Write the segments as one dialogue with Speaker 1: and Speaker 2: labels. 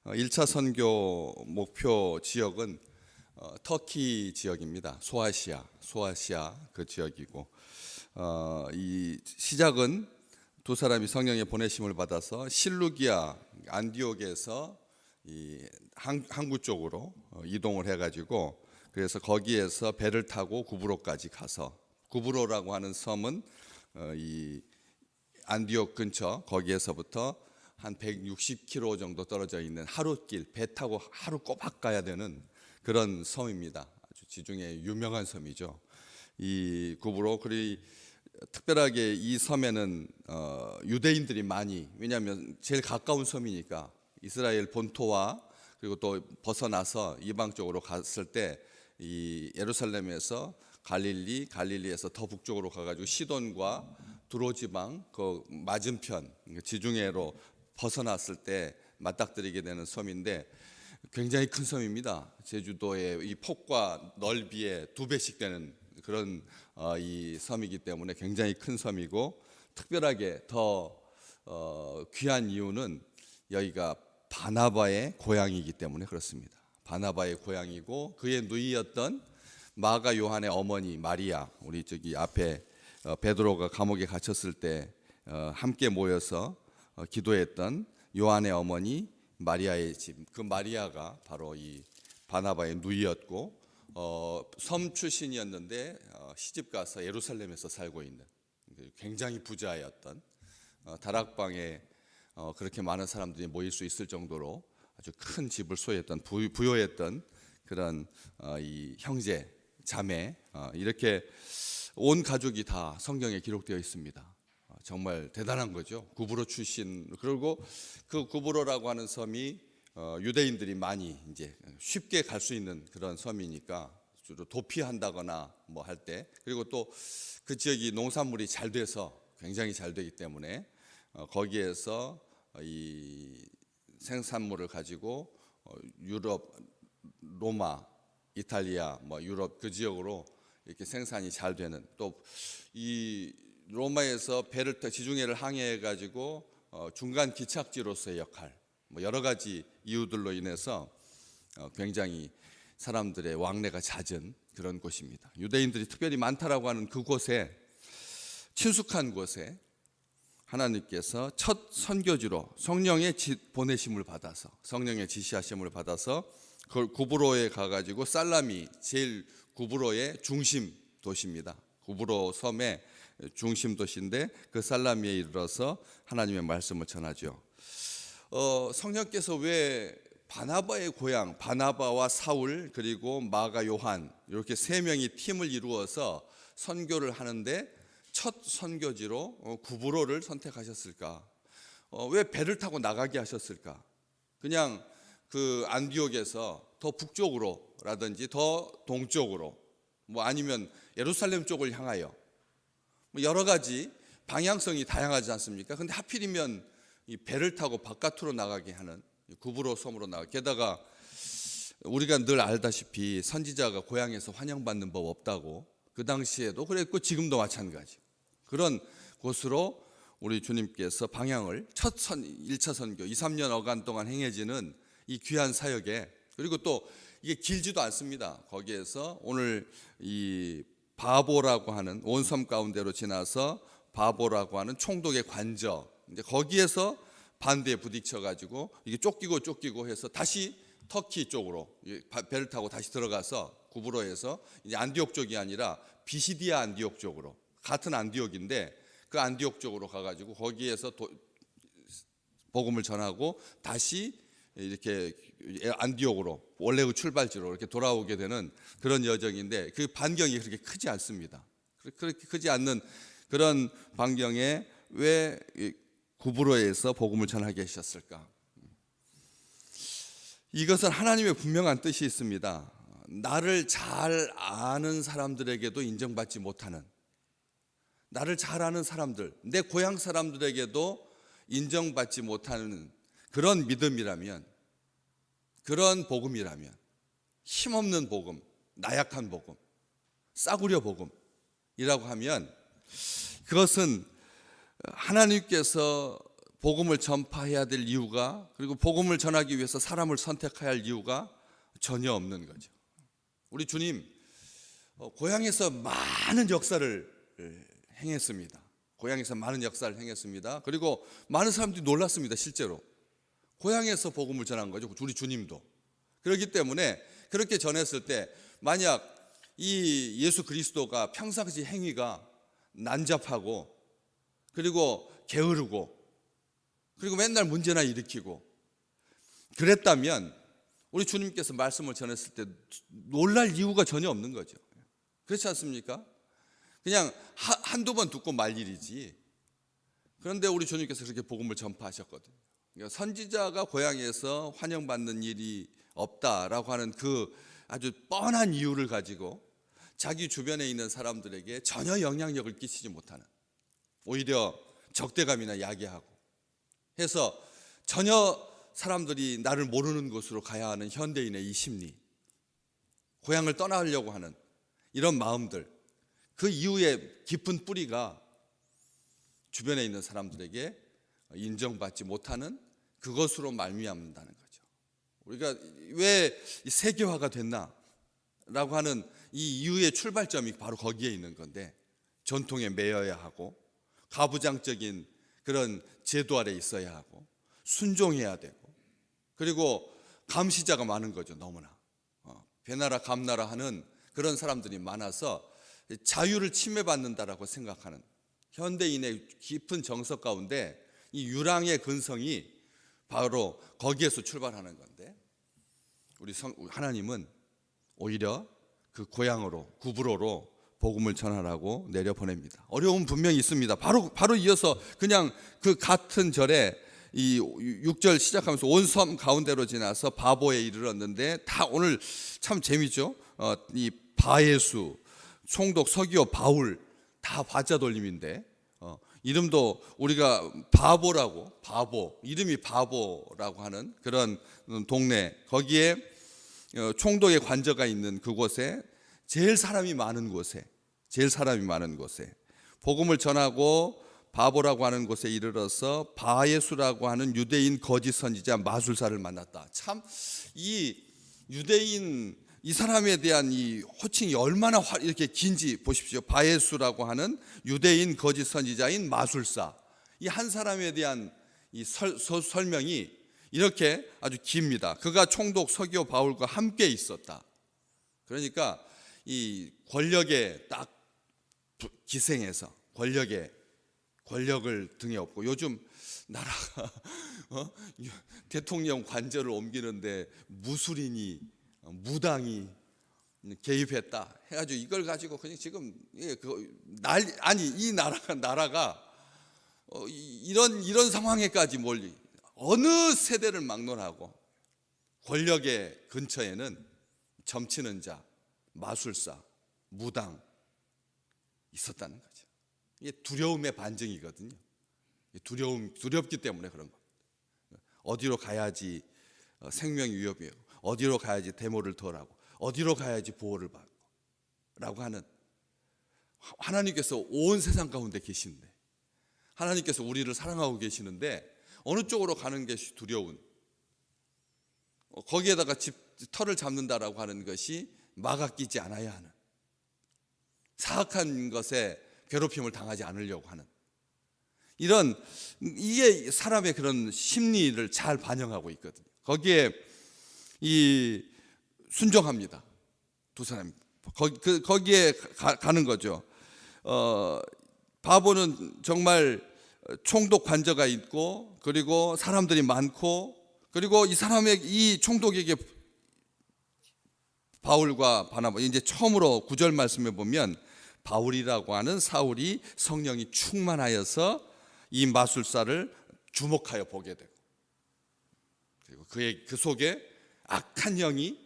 Speaker 1: 1차 선교 목표 지역은 터키 지역입니다. 소아시아 그 지역이고, 이 시작은 두 사람이 성령의 보내심을 받아서 실루기아 안디옥에서 이 항구 쪽으로 이동을 해가지고, 그래서 거기에서 배를 타고 구브로까지 가서, 구브로라고 하는 섬은 이 안디옥 근처, 거기에서부터 한 160km 정도 떨어져 있는 하루길, 배 타고 하루 꼬박 가야 되는 그런 섬입니다. 아주 지중해 유명한 섬이죠. 이 구브로. 그리고 특별하게 이 섬에는 유대인들이 많이, 왜냐하면 제일 가까운 섬이니까 이스라엘 본토와 그리고 또 벗어나서 이방 쪽으로 갔을 때 이 예루살렘에서 갈릴리에서 더 북쪽으로 가가지고 시돈과 두로 지방 그 맞은편 지중해로 벗어났을 때 맞닥뜨리게 되는 섬인데, 굉장히 큰 섬입니다. 제주도의 이 폭과 넓이의 2배씩 되는 그런 이 섬이기 때문에 굉장히 큰 섬이고, 특별하게 더 귀한 이유는 여기가 바나바의 고향이기 때문에 그렇습니다. 바나바의 고향이고, 그의 누이였던 마가 요한의 어머니 마리아, 우리 저기 앞에 베드로가 감옥에 갇혔을 때 함께 모여서 기도했던 요한의 어머니 마리아의 집, 그 마리아가 바로 이 바나바의 누이였고, 섬 출신이었는데 시집 가서 예루살렘에서 살고 있는 굉장히 부자였던, 다락방에 그렇게 많은 사람들이 모일 수 있을 정도로 아주 큰 집을 소유했던 부유했던 그런 이 형제 자매, 이렇게 온 가족이 다 성경에 기록되어 있습니다. 정말 대단한 거죠. 구브로 출신. 그리고 그 구브로라고 하는 섬이 유대인들이 많이 이제 쉽게 갈 수 있는 그런 섬이니까, 주로 도피한다거나 뭐 할 때, 그리고 또 그 지역이 농산물이 잘 돼서 굉장히 잘 되기 때문에 거기에서 이 생산물을 가지고 유럽, 로마, 이탈리아, 뭐 유럽 그 지역으로 이렇게 생산이 잘 되는, 또 이 로마에서 배를 타 지중해를 항해해 가지고 중간 기착지로서의 역할, 뭐 여러 가지 이유들로 인해서 굉장히 사람들의 왕래가 잦은 그런 곳입니다. 유대인들이 특별히 많다라고 하는 그곳에, 친숙한 곳에 하나님께서 첫 선교지로 성령의 보내심을 받아서, 성령의 지시하심을 받아서 그 구브로에 가가지고, 살람이 제일 구브로의 중심 도시입니다. 구브로 섬의 중심 도시인데 그 살라미에 이르러서 하나님의 말씀을 전하죠. 성령께서 왜 바나바의 고향, 바나바와 사울 그리고 마가 요한, 이렇게 3명이 팀을 이루어서 선교를 하는데 첫 선교지로 구브로를 선택하셨을까? 왜 배를 타고 나가게 하셨을까? 그냥 그 안디옥에서 더 북쪽으로라든지 더 동쪽으로, 뭐 아니면 예루살렘 쪽을 향하여, 뭐 여러 가지 방향성이 다양하지 않습니까? 근데 하필이면 이 배를 타고 바깥으로 나가게 하는, 구브로 섬으로 나가. 게다가 우리가 늘 알다시피 선지자가 고향에서 환영받는 법 없다고, 그 당시에도 그랬고 지금도 마찬가지. 그런 곳으로 우리 주님께서 방향을, 1차 선교 2-3년 어간 동안 행해지는 이 귀한 사역에, 그리고 또 이게 길지도 않습니다. 거기에서 오늘 이 바보라고 하는, 온 섬 가운데로 지나서 바보라고 하는 총독의 관저, 이제 거기에서 반대에 부딪혀 가지고 이게 쫓기고 해서 다시 터키 쪽으로 배를 타고 다시 들어가서 구브로에서 이제 안디옥 쪽이 아니라 비시디아 안디옥 쪽으로, 같은 안디옥인데 그 안디옥 쪽으로 가가지고 거기에서 복음을 전하고 다시 이렇게 안디옥으로, 원래의 출발지로 이렇게 돌아오게 되는 그런 여정인데, 그 반경이 그렇게 크지 않습니다. 그렇게 크지 않는 그런 반경에 왜 구브로에서 복음을 전하게 하셨을까? 이것은 하나님의 분명한 뜻이 있습니다. 나를 잘 아는 사람들에게도 인정받지 못하는, 나를 잘 아는 사람들, 내 고향 사람들에게도 인정받지 못하는 그런 믿음이라면, 그런 복음이라면, 힘없는 복음, 나약한 복음, 싸구려 복음이라고 하면, 그것은 하나님께서 복음을 전파해야 될 이유가, 그리고 복음을 전하기 위해서 사람을 선택해야 할 이유가 전혀 없는 거죠. 우리 주님 고향에서 많은 역사를 행했습니다. 고향에서 많은 역사를 행했습니다. 그리고 많은 사람들이 놀랐습니다. 실제로 고향에서 복음을 전한 거죠. 우리 주님도. 그렇기 때문에 그렇게 전했을 때 만약 이 예수 그리스도가 평상시 행위가 난잡하고 그리고 게으르고 그리고 맨날 문제나 일으키고 그랬다면 우리 주님께서 말씀을 전했을 때 놀랄 이유가 전혀 없는 거죠. 그렇지 않습니까? 그냥 한두 번 듣고 말 일이지. 그런데 우리 주님께서 그렇게 복음을 전파하셨거든요. 그러니까 선지자가 고향에서 환영받는 일이 없다라고 하는 그 아주 뻔한 이유를 가지고 자기 주변에 있는 사람들에게 전혀 영향력을 끼치지 못하는, 오히려 적대감이나 야기하고 해서 전혀 사람들이 나를 모르는 곳으로 가야 하는 현대인의 이 심리, 고향을 떠나려고 하는 이런 마음들, 그 이유의 깊은 뿌리가 주변에 있는 사람들에게 인정받지 못하는 그것으로 말미암는다는 거죠. 우리가 왜 세계화가 됐나라고 하는 이 이유의 출발점이 바로 거기에 있는 건데, 전통에 매여야 하고 가부장적인 그런 제도 아래 있어야 하고 순종해야 되고, 그리고 감시자가 많은 거죠. 너무나 배나라 감나라 하는 그런 사람들이 많아서 자유를 침해받는다라고 생각하는 현대인의 깊은 정서 가운데 이 유랑의 근성이 바로 거기에서 출발하는 건데, 우리 하나님은 오히려 그 고향으로, 구브로로 복음을 전하라고 내려보냅니다. 어려움 분명히 있습니다. 바로 이어서 그냥 그 같은 절에 이 6절 시작하면서 온 섬 가운데로 지나서 바보에 이르렀는데, 다 오늘 참 재미죠. 이 바예수, 총독, 서기오, 바울 다 바자 돌림인데 이름도 우리가 바보라고, 바보, 이름이 바보라고 하는 그런 동네, 거기에 총독의 관저가 있는 그곳에 제일 사람이 많은 곳에 복음을 전하고 바보라고 하는 곳에 이르러서 바예수라고 하는 유대인 거짓 선지자 마술사를 만났다. 참 이 유대인 이 사람에 대한 이 호칭이 얼마나 이렇게 긴지 보십시오. 바예수라고 하는 유대인 거짓 선지자인 마술사, 이 한 사람에 대한 이 설명이 이렇게 아주 깁니다. 그가 총독 서기오 바울과 함께 있었다. 그러니까 이 권력에 딱 기생해서 권력을 등에 업고, 요즘 나라가 대통령 관저를 옮기는데 무술인이 무당이 개입했다 해가지고 이걸 가지고 그냥 지금 이 나라가 이런 상황에까지 몰리, 어느 세대를 막론하고 권력의 근처에는 점치는 자, 마술사, 무당 있었다는 거죠. 이게 두려움의 반증이거든요. 두렵기 때문에 그런 겁니다. 어디로 가야지 생명이 위협이에요. 어디로 가야지 데모를 덜하고, 어디로 가야지 보호를 받고 라고 하는, 하나님께서 온 세상 가운데 계시는데, 하나님께서 우리를 사랑하고 계시는데 어느 쪽으로 가는 것이 두려운, 거기에다가 털을 잡는다라고 하는 것이 막아 끼지 않아야 하는, 사악한 것에 괴롭힘을 당하지 않으려고 하는, 이게 사람의 그런 심리를 잘 반영하고 있거든요. 거기에 이 순종합니다. 두 사람이 거기에 가는 거죠. 바보는 정말 총독 관저가 있고, 그리고 사람들이 많고, 그리고 이 총독에게 바울과 바나바, 이제 처음으로 9절 말씀에 보면 바울이라고 하는 사울이 성령이 충만하여서 이 마술사를 주목하여 보게 되고, 그리고 그 속에 악한 영이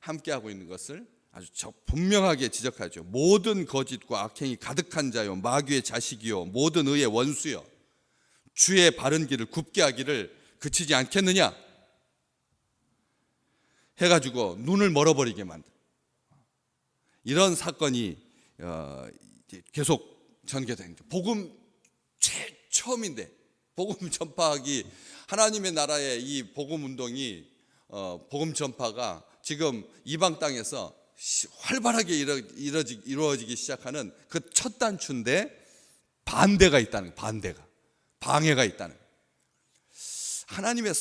Speaker 1: 함께하고 있는 것을 아주 분명하게 지적하죠. 모든 거짓과 악행이 가득한 자요, 마귀의 자식이요, 모든 의의 원수요, 주의 바른 길을 굽게 하기를 그치지 않겠느냐 해가지고 눈을 멀어버리게 만든 이런 사건이 계속 전개된 거죠. 복음 처음인데, 복음 전파하기, 하나님의 나라의 이 복음 운동이 복음 전파가 지금 이방 땅에서 활발하게 이루어지기 시작하는 그 첫 단추인데, 반대가 있다는 거예요. 방해가 있다는 거예요. 하나님의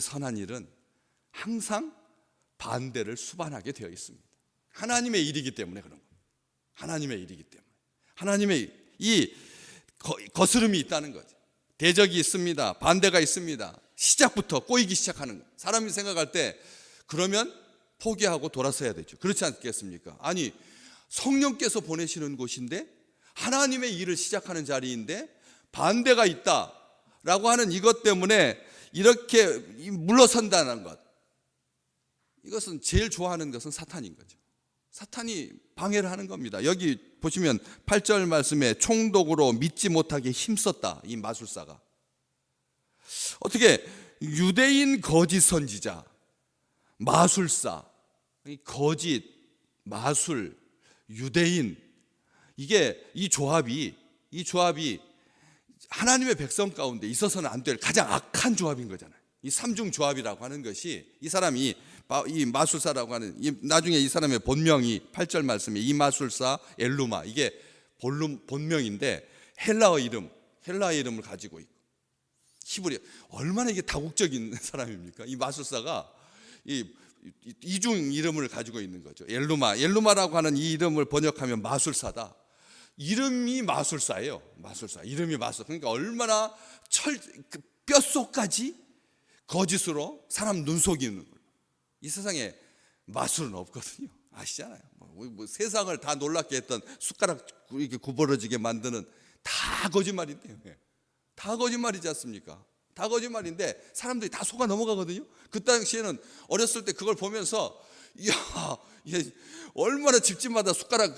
Speaker 1: 선한 일은 항상 반대를 수반하게 되어 있습니다. 하나님의 일이기 때문에 그런 거예요. 하나님의 이 거스름이 있다는 거죠. 대적이 있습니다. 반대가 있습니다. 시작부터 꼬이기 시작하는 거예요. 사람이 생각할 때 그러면 포기하고 돌아서야 되죠. 그렇지 않겠습니까? 아니, 성령께서 보내시는 곳인데, 하나님의 일을 시작하는 자리인데 반대가 있다라고 하는 이것 때문에 이렇게 물러선다는 것, 이것은 제일 좋아하는 것은 사탄인 거죠. 사탄이 방해를 하는 겁니다. 여기 보시면 8절 말씀에 총독으로 믿지 못하게 힘썼다. 이 마술사가 어떻게 유대인 거짓 선지자, 마술사, 거짓, 마술, 유대인, 이 조합이 하나님의 백성 가운데 있어서는 안 될 가장 악한 조합인 거잖아요. 이 삼중 조합이라고 하는 것이, 이 사람이 이 마술사라고 하는, 나중에 이 사람의 본명이 8절 말씀에 이 마술사 엘루마, 이게 본명인데 헬라어 이름을 가지고 있고, 히브리, 얼마나 이게 다국적인 사람입니까? 이 마술사가 이중 이름을 가지고 있는 거죠. 엘루마라고 하는 이 이름을 번역하면 마술사다. 이름이 마술사예요. 이름이 마술사. 그러니까 얼마나 뼛속까지 거짓으로 사람 눈 속이는 거예요. 이 세상에 마술은 없거든요. 아시잖아요. 뭐 세상을 다 놀랍게 했던 숟가락 이렇게 구부러지게 만드는, 다 거짓말인데요. 다 거짓말이지 않습니까? 다 거짓말인데 사람들이 다 속아 넘어가거든요. 그 당시에는 어렸을 때 그걸 보면서, 이야, 얼마나 집집마다 숟가락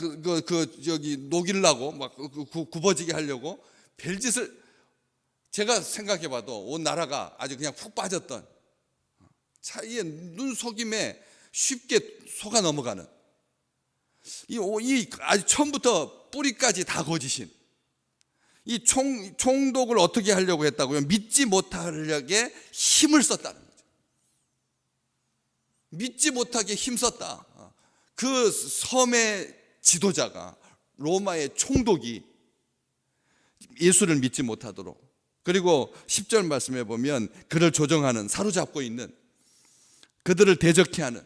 Speaker 1: 녹이려고 막 굽어지게 하려고 별짓을, 제가 생각해봐도 온 나라가 아주 그냥 푹 빠졌던, 차이에 눈 속임에 쉽게 속아 넘어가는, 아주 처음부터 뿌리까지 다 거짓인 이 총독을 어떻게 하려고 했다고요? 믿지 못하게 힘을 썼다는 거죠. 믿지 못하게 힘썼다. 그 섬의 지도자가, 로마의 총독이 예수를 믿지 못하도록, 그리고 10절 말씀에 보면 그를 조정하는, 사로잡고 있는, 그들을 대적해 하는,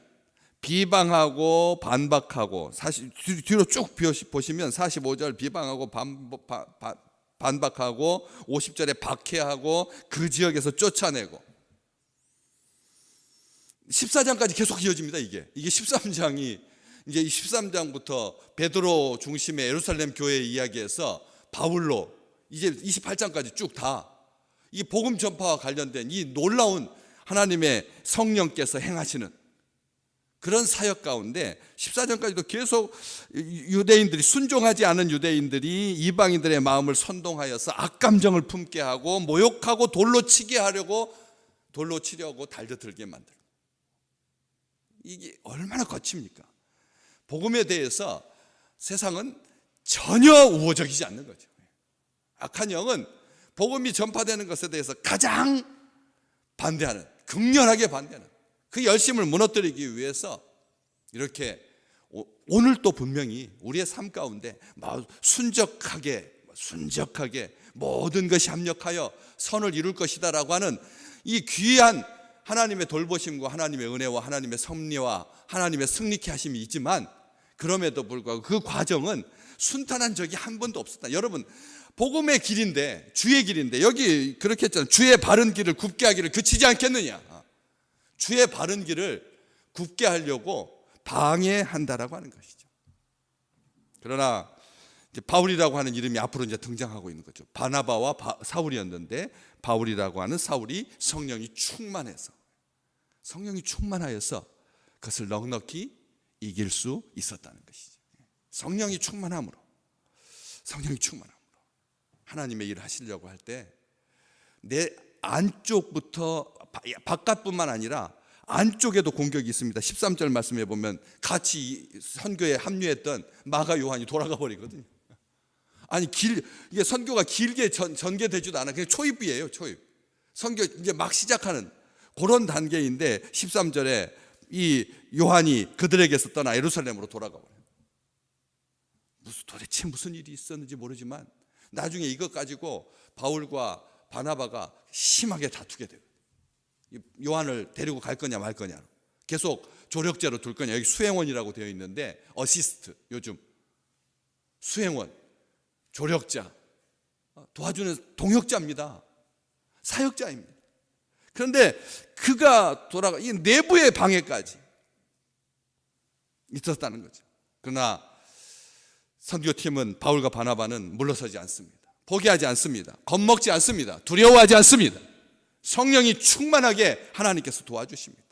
Speaker 1: 비방하고 반박하고, 뒤로 쭉 보시면 45절 비방하고 반박하고 50절에 박해하고 그 지역에서 쫓아내고, 14장까지 계속 이어집니다. 이게 13장이 이제 13장부터 베드로 중심의 예루살렘 교회 이야기에서 바울로 이제 28장까지 쭉 다 이 복음 전파와 관련된 이 놀라운 하나님의 성령께서 행하시는 그런 사역 가운데 14장까지도 계속 유대인들이, 순종하지 않은 유대인들이 이방인들의 마음을 선동하여서 악감정을 품게 하고 모욕하고 돌로 치려고 달려들게 만들고, 이게 얼마나 거칩니까? 복음에 대해서 세상은 전혀 우호적이지 않는 거죠. 악한 영은 복음이 전파되는 것에 대해서 가장 반대하는, 극렬하게 반대하는, 그 열심을 무너뜨리기 위해서 이렇게 오늘도 분명히 우리의 삶 가운데 순적하게 모든 것이 합력하여 선을 이룰 것이다 라고 하는 이 귀한 하나님의 돌보심과 하나님의 은혜와 하나님의 섭리와 하나님의 승리케 하심이 있지만, 그럼에도 불구하고 그 과정은 순탄한 적이 한 번도 없었다. 여러분, 복음의 길인데, 주의 길인데, 여기 그렇게 했잖아요. 주의 바른 길을 굽게 하기를 그치지 않겠느냐. 주의 바른 길을 굽게 하려고 방해한다라고 하는 것이죠. 그러나 이제 바울이라고 하는 이름이 앞으로 이제 등장하고 있는 거죠. 바나바와 사울이었는데, 바울이라고 하는 사울이 성령이 충만하여서 그것을 넉넉히 이길 수 있었다는 것이죠. 성령이 충만함으로 하나님의 일을 하시려고 할 때 내 안쪽부터, 바깥뿐만 아니라 안쪽에도 공격이 있습니다. 13절 말씀에 보면 같이 선교에 합류했던 마가 요한이 돌아가 버리거든요. 아니 이게 선교가 길게 전개되지도 않아. 그냥 초입이에요. 초입. 선교 이제 막 시작하는 그런 단계인데 13절에 이 요한이 그들에게서 떠나 예루살렘으로 돌아가 버려요. 도대체 무슨 일이 있었는지 모르지만 나중에 이것 가지고 바울과 바나바가 심하게 다투게 돼요. 요한을 데리고 갈 거냐 말 거냐, 계속 조력자로 둘 거냐. 여기 수행원이라고 되어 있는데 어시스트, 요즘 수행원, 조력자, 도와주는 동역자입니다. 사역자입니다. 그런데 그가 돌아가 이 내부의 방해까지 있었다는 거죠. 그러나 선교팀은 바울과 바나바는 물러서지 않습니다. 포기하지 않습니다. 겁먹지 않습니다. 두려워하지 않습니다. 성령이 충만하게 하나님께서 도와주십니다.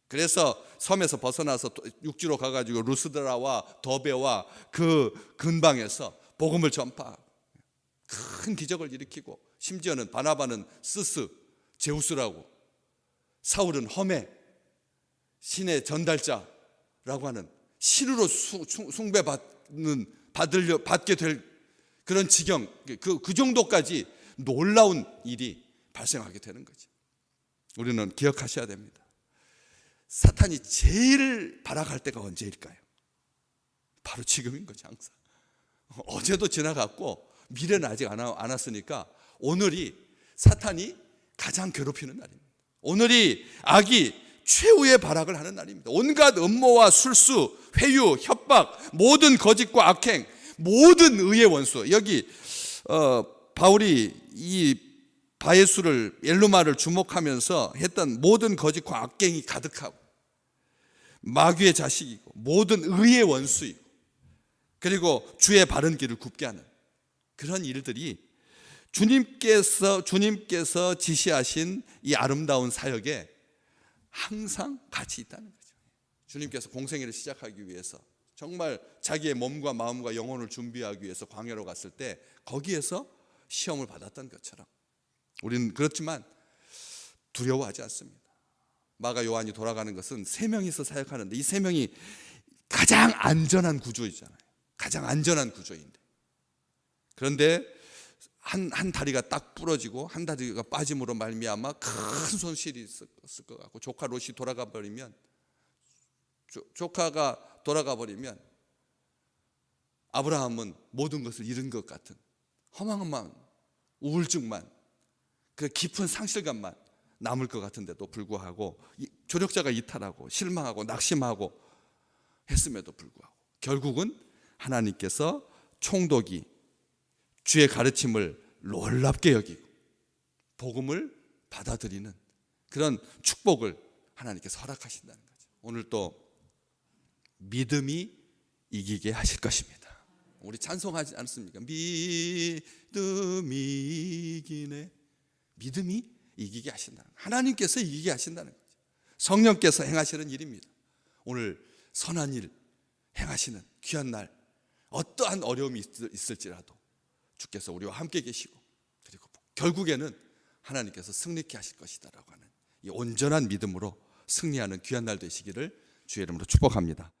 Speaker 1: 그래서 섬에서 벗어나서 육지로 가가지고 루스드라와 더베와 그 근방에서 복음을 전파하고 큰 기적을 일으키고, 심지어는 바나바는 스스, 제우스라고, 사울은 허메, 신의 전달자라고 하는 신으로 받게 될 그런 지경, 그 정도까지 놀라운 일이 발생하게 되는 거죠. 우리는 기억하셔야 됩니다. 사탄이 제일 발악할 때가 언제일까요? 바로 지금인 거죠. 항상 어제도 지나갔고 미래는 아직 안 왔으니까 오늘이 사탄이 가장 괴롭히는 날입니다. 오늘이 악이 최후의 발악을 하는 날입니다. 온갖 음모와 술수, 회유, 협박, 모든 거짓과 악행, 모든 의의 원수. 여기 바울이 이 바예수를, 엘루마를 주목하면서 했던 모든 거짓과 악행이 가득하고, 마귀의 자식이고 모든 의의 원수이고, 그리고 주의 바른 길을 굽게 하는 그런 일들이 주님께서 지시하신 이 아름다운 사역에 항상 같이 있다는 거죠. 주님께서 공생애를 시작하기 위해서 정말 자기의 몸과 마음과 영혼을 준비하기 위해서 광야로 갔을 때 거기에서 시험을 받았던 것처럼 우리는 그렇지만 두려워하지 않습니다. 마가 요한이 돌아가는 것은 세 명이서 사역하는데 이 세 명이 가장 안전한 구조이잖아요. 가장 안전한 구조인데, 그런데 한 다리가 딱 부러지고 한 다리가 빠짐으로 말미암아 큰 손실이 있었을 것 같고, 조카 롯이 돌아가 버리면, 조카가 돌아가 버리면 아브라함은 모든 것을 잃은 것 같은 허망만, 우울증만, 그 깊은 상실감만 남을 것 같은데도 불구하고 조력자가 이탈하고 실망하고 낙심하고 했음에도 불구하고 결국은 하나님께서 총독이 주의 가르침을 놀랍게 여기고 복음을 받아들이는 그런 축복을 하나님께서 허락하신다는 거죠. 오늘 또 믿음이 이기게 하실 것입니다. 우리 찬송하지 않습니까? 믿음이 이기네. 믿음이 이기게 하신다는 거예요. 하나님께서 이기게 하신다는 거죠. 성령께서 행하시는 일입니다. 오늘 선한 일 행하시는 귀한 날, 어떠한 어려움이 있을지라도 주께서 우리와 함께 계시고, 그리고 결국에는 하나님께서 승리케 하실 것이다라고 하는 이 온전한 믿음으로 승리하는 귀한 날 되시기를 주의 이름으로 축복합니다.